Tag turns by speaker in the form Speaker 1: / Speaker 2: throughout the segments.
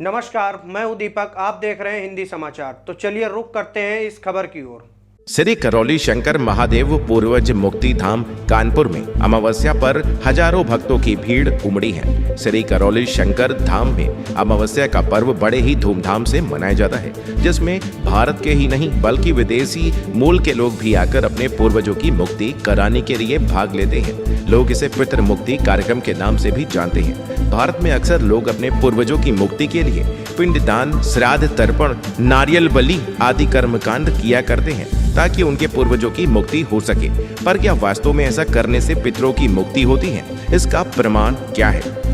Speaker 1: नमस्कार, मैं हूं दीपक। आप देख रहे हैं हिंदी समाचार। तो चलिए रुक करते हैं इस खबर की ओर।
Speaker 2: श्री करौली शंकर महादेव पूर्वज मुक्ति धाम कानपुर में अमावस्या पर हजारों भक्तों की भीड़ उमड़ी है। श्री करौली शंकर धाम में अमावस्या का पर्व बड़े ही धूमधाम से मनाया जाता है, जिसमें भारत के ही नहीं बल्कि विदेशी मूल के लोग भी आकर अपने पूर्वजों की मुक्ति कराने के लिए भाग लेते हैं। लोग इसे पितृ मुक्ति कार्यक्रम के नाम से भी जानते हैं। भारत में अक्सर लोग अपने पूर्वजों की मुक्ति के लिए पिंडदान, श्राद्ध, तर्पण, नारियल बलि आदि कर्मकांड किया करते हैं ताकि उनके पूर्वजों की मुक्ति हो सके। पर क्या वास्तव में ऐसा करने से पितरों की मुक्ति होती है? इसका प्रमाण क्या है?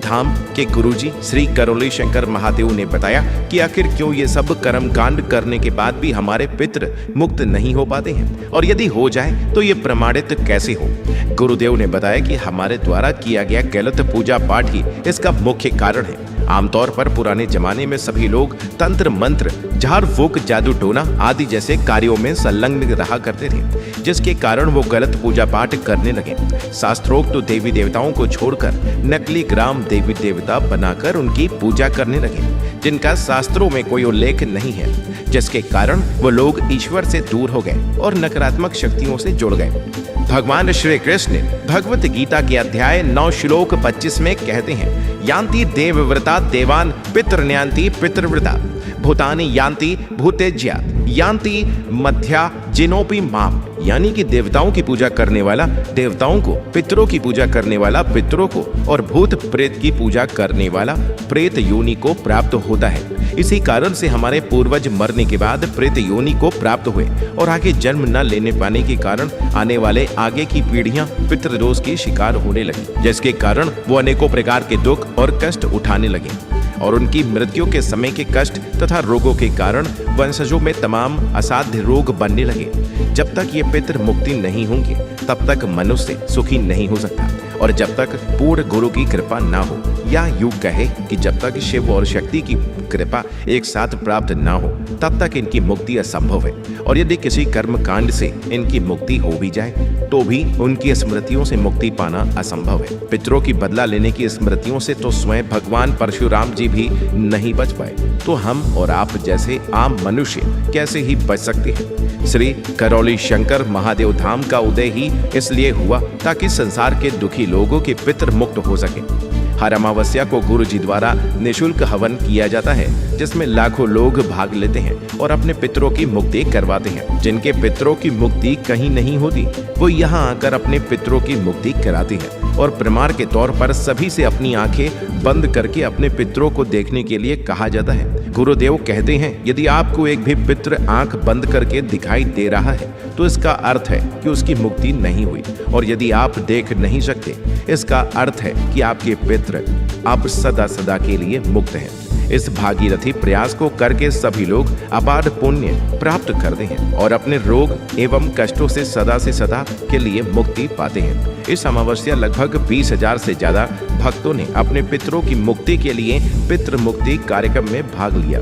Speaker 2: धाम के गुरुजी श्री करौली शंकर महादेव ने बताया कि आखिर क्यों ये सब कर्मकांड करने के बाद भी हमारे पितृ मुक्त नहीं हो पाते हैं, और यदि हो जाए तो ये प्रमाणित कैसे हो। गुरुदेव ने बताया कि हमारे द्वारा किया गया गलत पूजा पाठ ही इसका मुख्य कारण है। आमतौर पर पुराने जमाने में सभी लोग तंत्र मंत्र, झाड़ फूक, जादू टोना आदि जैसे कार्यों में संलग्न रहा करते थे, जिसके कारण वो गलत पूजा पाठ करने लगे। शास्त्रोक्त देवी देवताओं को छोड़कर नकली ग्राम देवी देवता बनाकर उनकी पूजा करने लगे, जिनका शास्त्रों में कोई उल्लेख नहीं है, जिसके कारण वो लोग ईश्वर से दूर हो गए और नकारात्मक शक्तियों से जुड़ गए। भगवान श्री कृष्ण भगवत गीता के अध्याय 9 श्लोक 25 में कहते हैं, यान्ति देवव्रता देवान पितृन्यान्ति पितृव्रता भूतानि यान्ति भूतेज्या यान्ति मध्या जिनोपि माम। यानी कि देवताओं की पूजा करने वाला देवताओं को, पितरों की पूजा करने वाला पितरों को और भूत प्रेत की पूजा करने वाला प्रेत योनि को प्राप्त होता है। इसी कारण से हमारे पूर्वज मरने के बाद प्रेत योनि को प्राप्त हुए और आगे जन्म न लेने पाने के कारण आने वाले आगे की पीढ़ियां पितृदोष की शिकार होने लगी, जिसके कारण वो अनेकों प्रकार के दुख और कष्ट उठाने लगे और उनकी मृत्यु के समय के कष्ट तथा रोगों के कारण वंशजों में तमाम असाध्य रोग बनने लगे। जब तक ये पितृ मुक्ति नहीं होंगे तब तक मनुष्य सुखी नहीं हो सकता, और जब तक पूर्ण गुरु की कृपा ना हो, या यूं कहे कि जब तक शिव और शक्ति की कृपा एक साथ प्राप्त ना हो तब तक इनकी मुक्ति असंभव है। और यदि किसी कर्म कांड से इनकी मुक्ति हो भी जाए तो भी उनकी स्मृतियों से मुक्ति पाना असंभव है। पितरों की बदला लेने की स्मृतियों से तो स्वयं भगवान परशुराम जी भी नहीं बच पाए, तो हम और आप जैसे आम मनुष्य कैसे ही बच सकते हैं। श्री करौली शंकर महादेव धाम का उदय ही इसलिए हुआ ताकि संसार के दुखी लोगों के पितृ मुक्त हो सके। हर अमावस्या को गुरु जी द्वारा निःशुल्क हवन किया जाता है, जिसमें लाखों लोग भाग लेते हैं और अपने पितरों की मुक्ति करवाते हैं। जिनके पितरों की मुक्ति कहीं नहीं होती, वो यहाँ आकर अपने पितरों की मुक्ति कराते हैं और प्रमाण के तौर पर सभी से अपनी आंखें बंद करके अपने पितरों को देखने के लिए कहा जाता है। गुरुदेव कहते हैं, यदि आपको एक भी पितृ आंख बंद करके दिखाई दे रहा है तो इसका अर्थ है कि उसकी मुक्ति नहीं हुई, और यदि आप देख नहीं सकते इसका अर्थ है कि आपके पितृ अब सदा सदा के लिए मुक्त हैं। इस भागीरथी प्रयास को करके सभी लोग अपार पुण्य प्राप्त करते हैं और अपने रोग एवं कष्टों से सदा के लिए मुक्ति पाते हैं। इस अमावस्या लगभग 20,000 से ज्यादा भक्तों ने अपने पितरों की मुक्ति के लिए पितृ मुक्ति कार्यक्रम में भाग लिया।